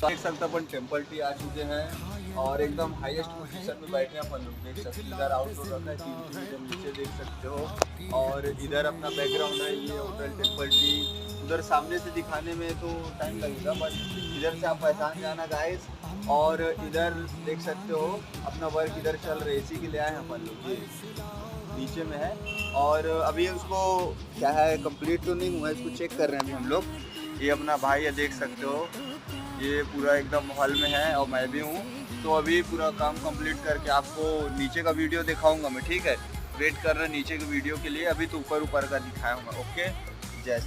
देख सकते अपन temple T आ चुके हैं और एकदम हाईएस्ट पोजीशन में बैठे हैं अपन लोग। देख सकते हैं इधर आउटडोर रखा है, टीवी इधर नीचे देख सकते हो और इधर अपना बैकग्राउंड है ये होटल टेम्पल टी। उधर सामने से दिखाने में तो टाइम लगेगा बट इधर से आप पहचान जाना गाइस। और इधर देख सकते हो अपना वर्क इधर चल रहा है, इसी के लिए आए हैं अपन लोग। ये नीचे में है और अभी उसको क्या है कंप्लीट तो नहीं हुआ है, इसको चेक कर रहे हैं अभी हम लोग। ये अपना भाई है देख सकते हो, ये पूरा एकदम हॉल में है और मैं भी हूँ। तो अभी पूरा काम कंप्लीट करके आपको नीचे का वीडियो दिखाऊंगा मैं, ठीक है। वेट कर रहे हैं नीचे के वीडियो के लिए, अभी तो ऊपर ऊपर का दिखाया हूँ मैं। ओके जैसे